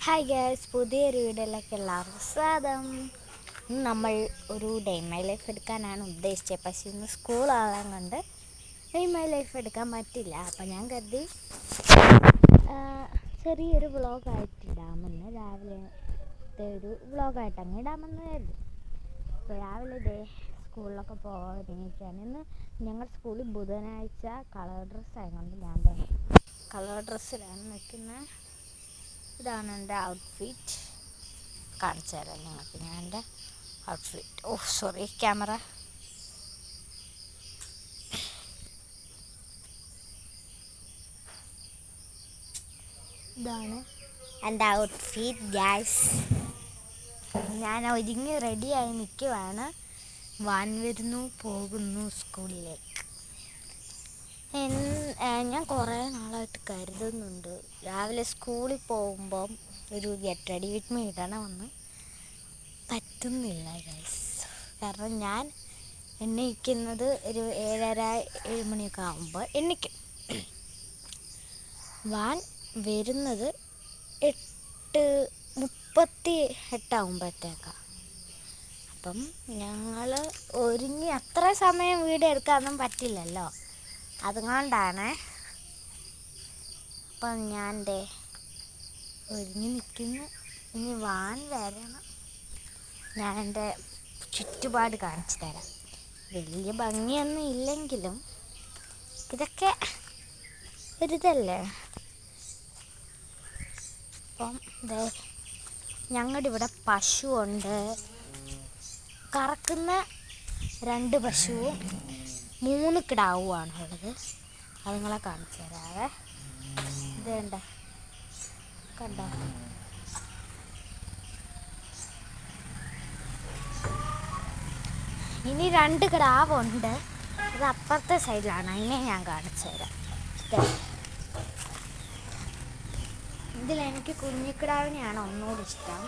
Hi guys, പുതിയൊരു വീഡിയോയിലേക്ക് എല്ലാവർക്കും സ്വാഗതം. ഇന്ന് നമ്മൾ ഒരു ഡേ മൈ ലൈഫ് എടുക്കാനാണ് ഉദ്ദേശിച്ചത്. പക്ഷേ ഇന്ന് സ്കൂളാകാൻ കൊണ്ട് ഡേ മൈ ലൈഫ് എടുക്കാൻ പറ്റില്ല. അപ്പം ഞാൻ കരുതി ചെറിയൊരു വ്ളോഗായിട്ട് ഇടാമെന്ന്, രാവിലത്തെ ഒരു വ്ളോഗായിട്ട് അങ്ങ് ഇടാമെന്ന് കരുതി. അപ്പോൾ രാവിലെ സ്കൂളിലൊക്കെ പോകാനിരിക്കുകയാണ്. ഇന്ന് ഞങ്ങളുടെ സ്കൂളിൽ ബുധനാഴ്ച കളർ ഡ്രസ്സ് ആയതുകൊണ്ട് ഞാൻ കളർ ഡ്രസ്സിലാണ് നിൽക്കുന്നത്. ഇതാണ് എൻ്റെ ഔട്ട്ഫിറ്റ്. കാണിച്ചു തരാം നിങ്ങൾക്ക് ഞാൻ എൻ്റെ ഔട്ട്ഫിറ്റ്. Sorry camera. ഇതാണ് എൻ്റെ ഔട്ട്ഫിറ്റ് ഗൈസ്. ഞാൻ ഒരുങ്ങി റെഡിയായി നിൽക്കുവാണ്. വാൻ വരുന്നു, പോകുന്നു സ്കൂളിലേക്ക്. ഞാൻ കുറേ നാളായിട്ട് കരുതുന്നുണ്ട് രാവിലെ സ്കൂളിൽ പോകുമ്പം ഒരു ഗെറ്റ് റെഡി വിത്ത് മീ ഇടണമെന്ന്. പറ്റുന്നില്ല ഗൈസ്. കാരണം ഞാൻ എണീക്കുന്നത് ഒരു 7:30 മണിയൊക്കെ ആകുമ്പോൾ എണീക്കും. വാൻ വരുന്നത് 8:38 ആകുമ്പോഴത്തേക്കാണ്. അപ്പം ഞങ്ങൾ ഒരുങ്ങി അത്ര സമയം വീഡിയോ എടുക്കാനൊന്നും പറ്റില്ലല്ലോ, അതുകൊണ്ടാണ്. അപ്പം ഞാൻ ഒരുങ്ങി നിൽക്കുന്നു. ഇനി വാൻ വരണം. ഞാൻ എൻ്റെ ചുറ്റുപാട് കാണിച്ചു തരാം. വലിയ ഭംഗിയൊന്നും ഇല്ലെങ്കിലും ഇതൊക്കെ ഒരിതല്ലേ. അപ്പം ഞങ്ങളുടെ ഇവിടെ പശുവുണ്ട്. കറക്കുന്ന 2 പശുവും 3 കിടാവുമാണ് ഉള്ളത്. അത് നിങ്ങളെ കാണിച്ചു തരാവേ. ഇതേണ്ട കണ്ടോ. ഇനി 2 കിടാവുണ്ട്. ഇത് അപ്പുറത്തെ സൈഡിലാണ്. അതിനെ ഞാൻ കാണിച്ചു തരാം. ഇതിലെനിക്ക് കുഞ്ഞിക്കിടാവിനെയാണ് ഒന്നുകൂടി ഇഷ്ടം.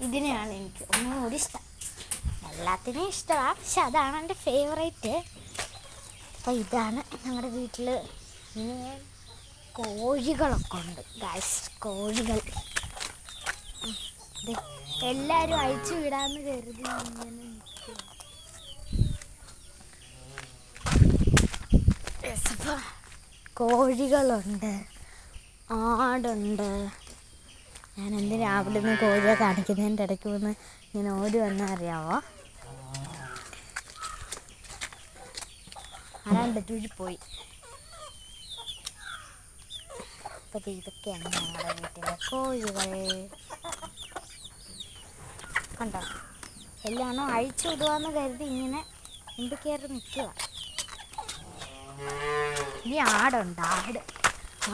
ഇതിനെയാണ് എനിക്ക് ഒന്നുകൂടി ഇഷ്ടം. എല്ലാത്തിനും ഇഷ്ടമാണ്, പക്ഷെ അതാണ് എൻ്റെ ഫേവറേറ്റ്. അപ്പോൾ ഇതാണ് ഞങ്ങളുടെ വീട്ടിൽ. ഇനി കോഴികളൊക്കെ ഉണ്ട് ഗൈസ്. കോഴികൾ എല്ലാവരും അഴിച്ചു വിടാമെന്ന് കരുതി ഇങ്ങനെ നിൽക്കുക. കോഴികളുണ്ട്, ആടുണ്ട്. ഞാൻ എന്ത് രാവിലെ നിന്ന് കോഴിയെ കാണിക്കുന്നതിൻ്റെ ഇടയ്ക്ക് വന്ന് ഇങ്ങനെ ഓടി വന്നാൽ അറിയാവോ. ആരാണ്ട് പോയി. അപ്പം ഇതൊക്കെയാണ് ഞങ്ങളുടെ വീട്ടിലെ കോഴികൾ. കണ്ടോ, എല്ലാണോ അഴിച്ചു വിടുവാന്ന് കരുതി ഇങ്ങനെ എന്ത് കയറി നിൽക്കുക. ഇനി ആടുണ്ട്.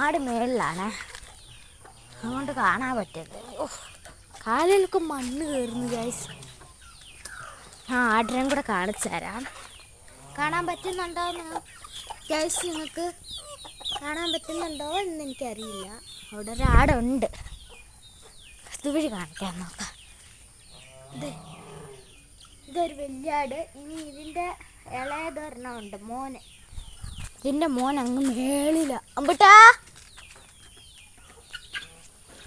ആട് മേളിലാണ്, അതുകൊണ്ട് കാണാൻ പറ്റരുത്. കാലിലൊക്കെ മണ്ണ് കയറുന്നു ഗൈസ്. ആടിനെയും കൂടെ കാണിച്ചു തരാം. കാണാൻ പറ്റുന്നുണ്ടോ ഗൈസ്? നിങ്ങൾക്ക് കാണാൻ പറ്റുന്നുണ്ടോ എന്ന് എനിക്കറിയില്ല. അവിടെ ഒരാടുണ്ട്. ഇതുവഴി കാണിക്കാൻ നോക്കാം. ഇതൊരു വലിയ ആട്. ഇനി ഇതിൻ്റെ ഇളയതൊരെണ്ണമുണ്ട്, മോന്. ഇതിൻ്റെ മോൻ അങ്ങ് മേളില. അമ്പട്ടാ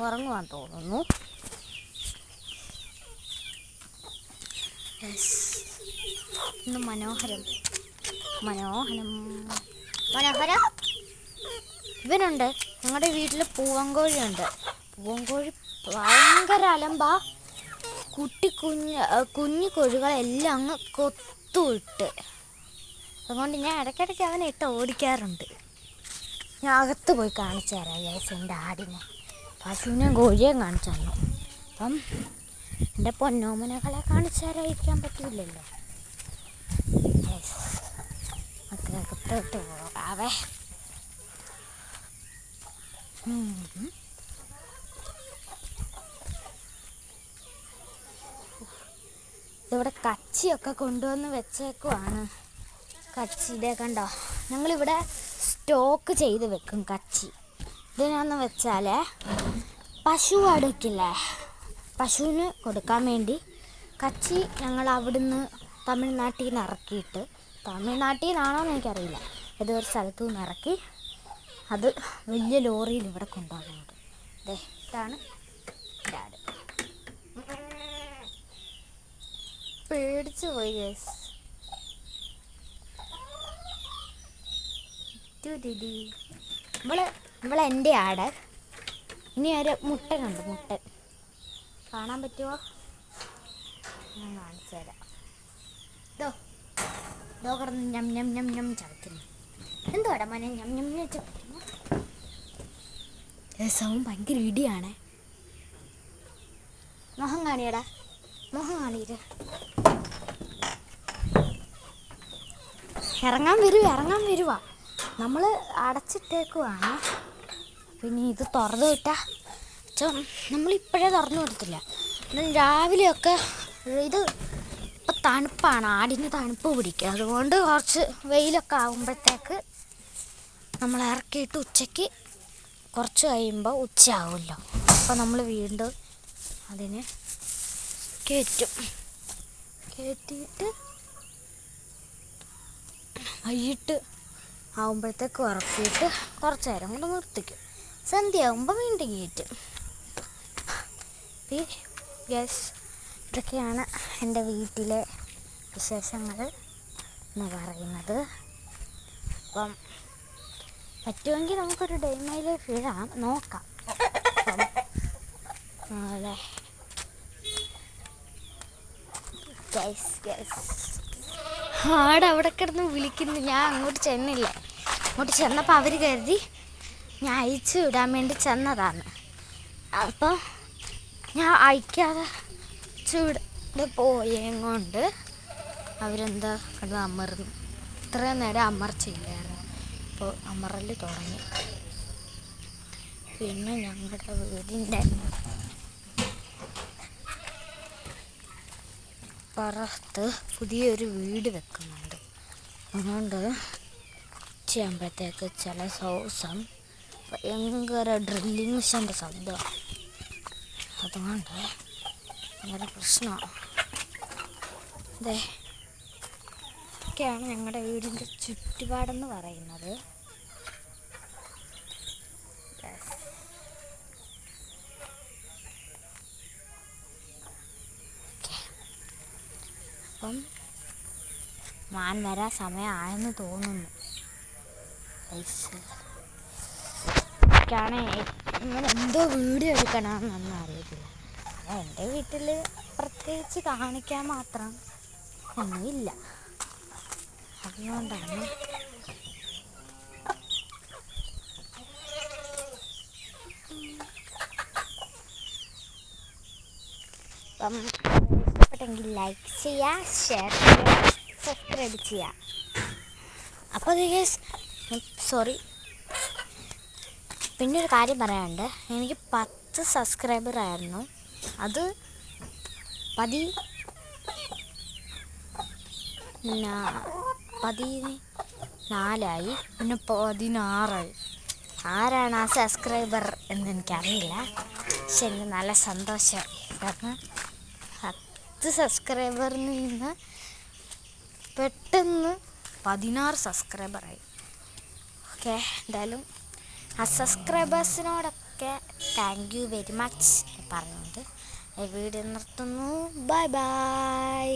ഉറങ്ങുവാൻ തോന്നുന്നു. ഇന്ന് മനോഹരം. ഇവനുണ്ട്. ഞങ്ങളുടെ വീട്ടിൽ പൂവൻകോഴിയുണ്ട്. പൂവൻകോഴി ഭയങ്കര അലമ്പാ. കുഞ്ഞു കോഴികളെല്ലാം അങ്ങ് കൊത്തുവിട്ട്. അതുകൊണ്ട് ഞാൻ ഇടയ്ക്കിടയ്ക്ക് അവനെ ഇട്ട് ഓടിക്കാറുണ്ട്. ഞാൻ അകത്ത് പോയി കാണിച്ചു തരാം ഗൈസ് എൻ്റെ ആടിനെ. പശുവിനെയും കോഴിയെയും കാണിച്ചു തന്നു. അപ്പം എൻ്റെ പൊന്നോമനകളെ കാണിച്ചു തരാതിരിക്കാൻ പറ്റില്ലല്ലോ. അകത്തോട്ട് പോകാവേ. ഇവിടെ കച്ചിയൊക്കെ കൊണ്ടുവന്ന് വെച്ചേക്കുവാണ്. കച്ചിയുടെ കണ്ടോ, ഞങ്ങളിവിടെ സ്റ്റോക്ക് ചെയ്ത് വെക്കും കച്ചി. ഇതിനാന്ന് വെച്ചാൽ പശു അടുക്കില്ലേ, പശുവിന് കൊടുക്കാൻ വേണ്ടി കച്ചി ഞങ്ങൾ അവിടുന്ന് തമിഴ്നാട്ടിൽ നിന്ന് ഇറക്കിയിട്ട്, തമിഴ്നാട്ടിൽ നിന്നാണോ എന്ന് എനിക്കറിയില്ല, ഏതൊരു സ്ഥലത്തു നിന്ന് ഇറക്കി അത് വലിയ ലോറിയിൽ ഇവിടെ കൊണ്ടുപോകുന്നുണ്ട്. ഇതാണ് ഡാഡ്. പേടിച്ചു പോയി ഗൈസ്. ഇവളെ എൻ്റെ ആട്. ഇനി ഒരു മുട്ടനുണ്ട്. മുട്ടൻ കാണാൻ പറ്റുമോ? ഞാൻ കാണിച്ചു തരാം. ഇതോ കിടന്ന് ഞം ഞം ഞം ഞം ചവയ്ക്കുന്നു. എന്തുവാടാ മോനെ ഞം ഞം ഞം ചവയ്ക്കുന്നു? സൗണ്ട് ഭയങ്കര ഇടിയാണേ. മുഖം കാണിയടാ, മുഖം കാണിയിട്ട്. ഇറങ്ങാൻ വരുവാ. നമ്മൾ അടച്ചിട്ടേക്കുവാണ്. പിന്നെ ഇത് തുറന്നു വിട്ടാൽ നമ്മളിപ്പോഴേ തുറന്നു വിടത്തില്ല. രാവിലെയൊക്കെ ഇത് ഇപ്പം തണുപ്പാണ്, ആടിന് തണുപ്പ് പിടിക്കുക. അതുകൊണ്ട് കുറച്ച് വെയിലൊക്കെ ആകുമ്പോഴത്തേക്ക് നമ്മൾ ഇറക്കിയിട്ട് ഉച്ചയ്ക്ക് കുറച്ച് കഴിയുമ്പോൾ ഉച്ചയാവുമല്ലോ. അപ്പോൾ നമ്മൾ വീണ്ടും അതിനെ കയറ്റിയിട്ട് വൈകിട്ട് ആകുമ്പോഴത്തേക്ക് ഉറക്കിയിട്ട് കുറച്ച് നേരം കൊണ്ട് നിർത്തിക്കും. സന്ധ്യ ആകുമ്പോൾ വീണ്ടും കയറ്റും. യെസ്, ഇതൊക്കെയാണ് എൻ്റെ വീട്ടിലെ വിശേഷങ്ങൾ എന്ന് പറയുന്നത്. അപ്പം പറ്റുമെങ്കിൽ നമുക്കൊരു ഡേ മൈ ലൈഫ് ഇടാം, നോക്കാം. അതെ ആട് അവിടെ കിടന്ന് വിളിക്കുന്നു. ഞാൻ അങ്ങോട്ട് ചെന്നില്ല. അങ്ങോട്ട് ചെന്നപ്പോൾ അവർ കരുതി ഞാൻ അയച്ചു വിടാൻ വേണ്ടി ചെന്നതാണ്. അപ്പോൾ ഞാൻ അയക്കാതെ ചൂട് പോയേം കൊണ്ട് അവരെന്താ കിടന്ന് അമർന്നു. ഇത്രയും നേരം അമർച്ചയില്ലായിരുന്നു. അപ്പോൾ അമറൽ തുടങ്ങി. പിന്നെ ഞങ്ങളുടെ വീടിൻ്റെ പുറത്ത് പുതിയൊരു വീട് വെക്കുന്നുണ്ട്. അതുകൊണ്ട് ചെയ്യുമ്പോഴത്തേക്ക് ചില ദിവസം ഭയങ്കര ഡ്രില്ലിങ് മെഷീൻ്റെ ശബ്ദമാണ്. അതുകൊണ്ട് ഭയങ്കര പ്രശ്നമാണ്. ഇതൊക്കെയാണ് ഞങ്ങളുടെ വീടിൻ്റെ ചുറ്റുപാടെന്ന് പറയുന്നത്. അപ്പം മാൻ വരാൻ സമയമായെന്ന് തോന്നുന്നു. എനിക്കാണെ ഇങ്ങനെ എന്തോ വീഡിയോ എടുക്കണമെന്നൊന്നും അറിയത്തില്ല. എൻ്റെ വീട്ടിൽ പ്രത്യേകിച്ച് കാണിക്കാൻ മാത്രം ഒന്നുമില്ല. അതുകൊണ്ടാണ് അപ്പം ഇഷ്ടപ്പെട്ടെങ്കിൽ ലൈക്ക് ചെയ്യുക, ഷെയർ ചെയ്യുക, സബ്സ്ക്രൈബ് ചെയ്യുക. അപ്പോൾ സോറി, പിന്നെ ഒരു കാര്യം പറയാനുണ്ട്. എനിക്ക് 10 സബ്സ്ക്രൈബർ ആയിരുന്നു. അത് 14ആയി, പിന്നെ 16ആയി. ആരാണ് ആ സബ്സ്ക്രൈബർ എന്നെനിക്കറിയില്ല. പക്ഷെ എനിക്ക് നല്ല സന്തോഷമായി. കാരണം 10 സബ്സ്ക്രൈബറിൽ നിന്ന് പെട്ടെന്ന് 16 സബ്സ്ക്രൈബറായി. ഓക്കെ, എന്തായാലും ആ സബ്സ്ക്രൈബേഴ്സിനോടൊക്കെ താങ്ക് യു വെരി മച്ച് പറഞ്ഞുകൊണ്ട് വീഡിയോ നിർത്തുന്നു. Bye bye.